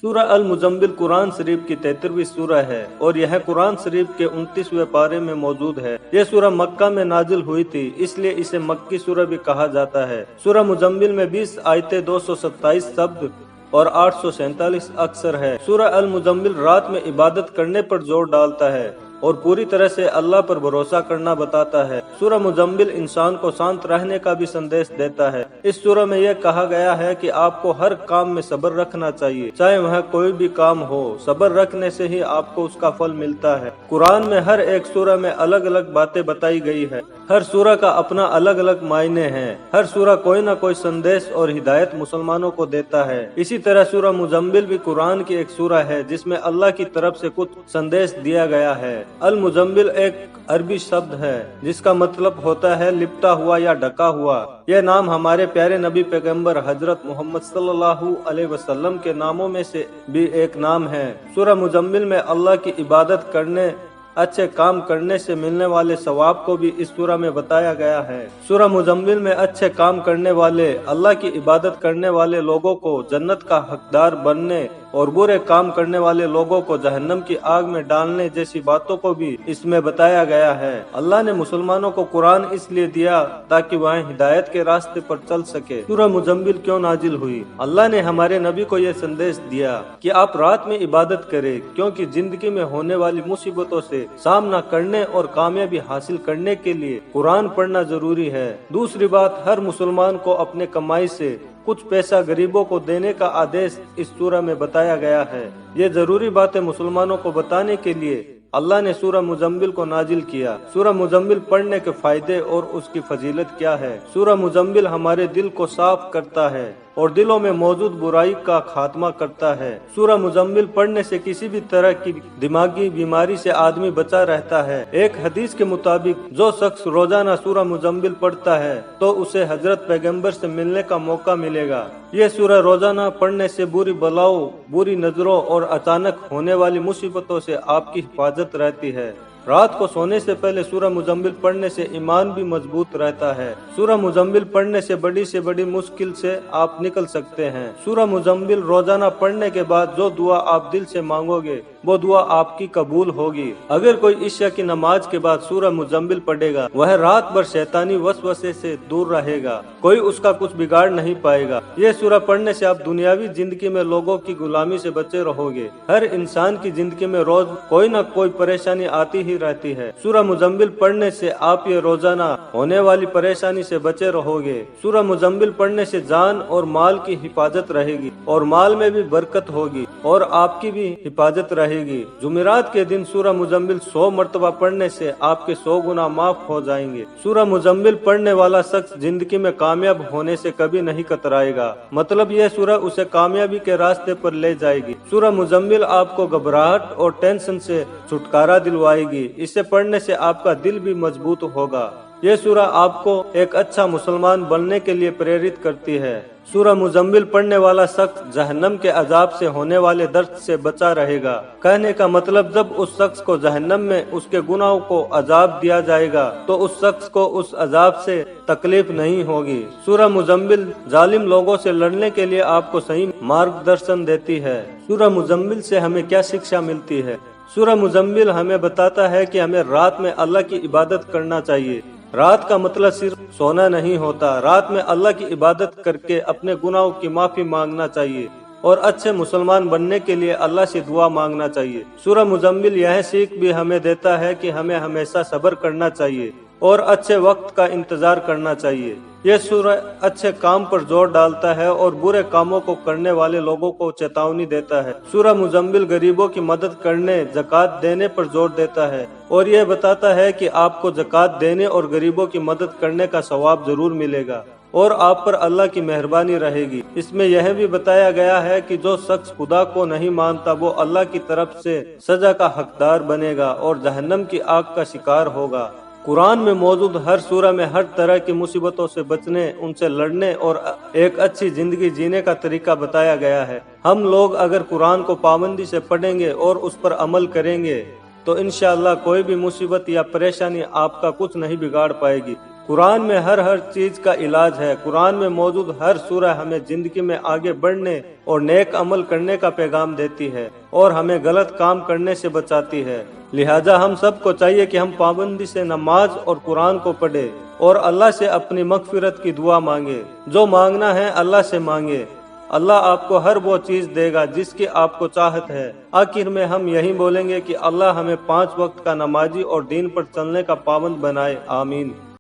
سورہ المزمل قرآن شریف کی 33ویں سورہ ہے اور یہ قرآن شریف کے 29ویں پارے میں موجود ہے۔ یہ سورہ مکہ میں نازل ہوئی تھی، اس لیے اسے مکی سورہ بھی کہا جاتا ہے۔ سورہ مزمل میں 20 آیتیں، 227 شبد اور 847 اکثر ہے۔ سورہ المزمل رات میں عبادت کرنے پر زور ڈالتا ہے اور پوری طرح سے اللہ پر بھروسہ کرنا بتاتا ہے۔ سورہ مزمل انسان کو شانت رہنے کا بھی سندیش دیتا ہے۔ اس سورہ میں یہ کہا گیا ہے کہ آپ کو ہر کام میں صبر رکھنا چاہیے، چاہے وہ کوئی بھی کام ہو۔ صبر رکھنے سے ہی آپ کو اس کا پھل ملتا ہے۔ قرآن میں ہر ایک سورہ میں الگ الگ باتیں بتائی گئی ہے۔ ہر سورہ کا اپنا الگ الگ معنی ہے۔ ہر سورہ کوئی نہ کوئی سندیش اور ہدایت مسلمانوں کو دیتا ہے۔ اسی طرح سورہ مزمل بھی قرآن کی ایک سورہ ہے جس میں اللہ کی طرف سے کچھ سندیش دیا گیا ہے۔ المزمل ایک عربی شبد ہے جس کا مطلب ہوتا ہے لپٹا ہوا یا ڈھکا ہوا۔ یہ نام ہمارے پیارے نبی پیغمبر حضرت محمد صلی اللہ علیہ وسلم کے ناموں میں سے بھی ایک نام ہے۔ سورہ مزمل میں اللہ کی عبادت کرنے، اچھے کام کرنے سے ملنے والے ثواب کو بھی اس سورہ میں بتایا گیا ہے۔ سورہ مزمل میں اچھے کام کرنے والے، اللہ کی عبادت کرنے والے لوگوں کو جنت کا حقدار بننے اور برے کام کرنے والے لوگوں کو جہنم کی آگ میں ڈالنے جیسی باتوں کو بھی اس میں بتایا گیا ہے۔ اللہ نے مسلمانوں کو قرآن اس لیے دیا تاکہ وہ ہدایت کے راستے پر چل سکے۔ سورہ مزمل کیوں نازل ہوئی؟ اللہ نے ہمارے نبی کو یہ سندیش دیا کہ آپ رات میں عبادت کریں، کیونکہ زندگی میں ہونے والی مصیبتوں سے سامنا کرنے اور کامیابی حاصل کرنے کے لیے قرآن پڑھنا ضروری ہے۔ دوسری بات، ہر مسلمان کو اپنے کمائی سے کچھ پیسہ غریبوں کو دینے کا آدیش اس سورہ میں بتایا گیا ہے۔ یہ ضروری باتیں مسلمانوں کو بتانے کے لیے اللہ نے سورہ مزمل کو نازل کیا۔ سورہ مزمل پڑھنے کے فائدے اور اس کی فضیلت کیا ہے؟ سورہ مزمل ہمارے دل کو صاف کرتا ہے اور دلوں میں موجود برائی کا خاتمہ کرتا ہے۔ سورہ مزمل پڑھنے سے کسی بھی طرح کی دماغی بیماری سے آدمی بچا رہتا ہے۔ ایک حدیث کے مطابق جو شخص روزانہ سورہ مزمل پڑھتا ہے تو اسے حضرت پیغمبر سے ملنے کا موقع ملے گا۔ یہ سورہ روزانہ پڑھنے سے بری بلاؤں، بری نظروں اور اچانک ہونے والی مصیبتوں سے آپ کی حفاظت رہتی ہے۔ رات کو سونے سے پہلے سورہ مزمل پڑھنے سے ایمان بھی مضبوط رہتا ہے۔ سورہ مزمل پڑھنے سے بڑی مشکل سے آپ نکل سکتے ہیں۔ سورہ مزمل روزانہ پڑھنے کے بعد جو دعا آپ دل سے مانگو گے وہ دعا آپ کی قبول ہوگی۔ اگر کوئی عشاء کی نماز کے بعد سورہ مزمل پڑھے گا، وہ رات بھر شیطانی وسوسے سے دور رہے گا، کوئی اس کا کچھ بگاڑ نہیں پائے گا۔ یہ سورہ پڑھنے سے آپ دنیاوی زندگی میں لوگوں کی غلامی سے بچے رہو گے۔ ہر انسان کی زندگی میں روز کوئی نہ کوئی پریشانی آتی ہی رہتی ہے۔ سورہ مزمل پڑھنے سے آپ یہ روزانہ ہونے والی پریشانی سے بچے رہو گے۔ سورہ مزمل پڑھنے سے جان اور مال کی حفاظت رہے گی اور مال میں بھی برکت ہوگی اور آپ کی بھی حفاظت رہے گی۔ جمعرات کے دن سورہ مزمل 100 مرتبہ پڑھنے سے آپ کے 100 گناہ معاف ہو جائیں گے۔ سورہ مزمل پڑھنے والا شخص زندگی میں کامیاب ہونے سے کبھی نہیں کترائے گا، مطلب یہ سورہ اسے کامیابی کے راستے پر لے جائے گی۔ سورہ مزمل آپ کو گھبراہٹ اور ٹینشن سے چھٹکارا دلوائے گی۔ اسے پڑھنے سے آپ کا دل بھی مضبوط ہوگا۔ یہ سورہ آپ کو ایک اچھا مسلمان بننے کے لیے پریرت کرتی ہے۔ سورہ مزمل پڑھنے والا شخص جہنم کے عذاب سے ہونے والے درد سے بچا رہے گا۔ کہنے کا مطلب، جب اس شخص کو جہنم میں اس کے گناہوں کو عذاب دیا جائے گا تو اس شخص کو اس عذاب سے تکلیف نہیں ہوگی۔ سورہ مزمل ظالم لوگوں سے لڑنے کے لیے آپ کو صحیح مارگدرشن دیتی ہے۔ سورہ مزمل سے ہمیں کیا شکشا ملتی ہے؟ سورہ مزمل ہمیں بتاتا ہے کہ ہمیں رات میں اللہ کی عبادت کرنا چاہیے۔ رات کا مطلب صرف سونا نہیں ہوتا، رات میں اللہ کی عبادت کر کے اپنے گناہوں کی معافی مانگنا چاہیے اور اچھے مسلمان بننے کے لیے اللہ سے دعا مانگنا چاہیے۔ سورہ مزمل یہ سیکھ بھی ہمیں دیتا ہے کہ ہمیں ہمیشہ صبر کرنا چاہیے اور اچھے وقت کا انتظار کرنا چاہیے۔ یہ سورہ اچھے کام پر زور ڈالتا ہے اور برے کاموں کو کرنے والے لوگوں کو چیتاونی دیتا ہے۔ سورہ مزمل غریبوں کی مدد کرنے، زکوٰۃ دینے پر زور دیتا ہے اور یہ بتاتا ہے کہ آپ کو زکوٰۃ دینے اور غریبوں کی مدد کرنے کا ثواب ضرور ملے گا اور آپ پر اللہ کی مہربانی رہے گی۔ اس میں یہ بھی بتایا گیا ہے کہ جو شخص خدا کو نہیں مانتا وہ اللہ کی طرف سے سزا کا حقدار بنے گا اور جہنم کی آگ کا شکار ہوگا۔ قرآن میں موجود ہر سورہ میں ہر طرح کی مصیبتوں سے بچنے، ان سے لڑنے اور ایک اچھی زندگی جینے کا طریقہ بتایا گیا ہے۔ ہم لوگ اگر قرآن کو پابندی سے پڑھیں گے اور اس پر عمل کریں گے تو انشاءاللہ کوئی بھی مصیبت یا پریشانی آپ کا کچھ نہیں بگاڑ پائے گی۔ قرآن میں ہر چیز کا علاج ہے۔ قرآن میں موجود ہر سورہ ہمیں زندگی میں آگے بڑھنے اور نیک عمل کرنے کا پیغام دیتی ہے اور ہمیں غلط کام کرنے سے بچاتی ہے۔ لہٰذا ہم سب کو چاہیے کہ ہم پابندی سے نماز اور قرآن کو پڑھیں اور اللہ سے اپنی مغفرت کی دعا مانگے۔ جو مانگنا ہے اللہ سے مانگے، اللہ آپ کو ہر وہ چیز دے گا جس کی آپ کو چاہت ہے۔ آخر میں ہم یہی بولیں گے کہ اللہ ہمیں 5 وقت کا نمازی اور دین پر چلنے کا پابند بنائے، آمین۔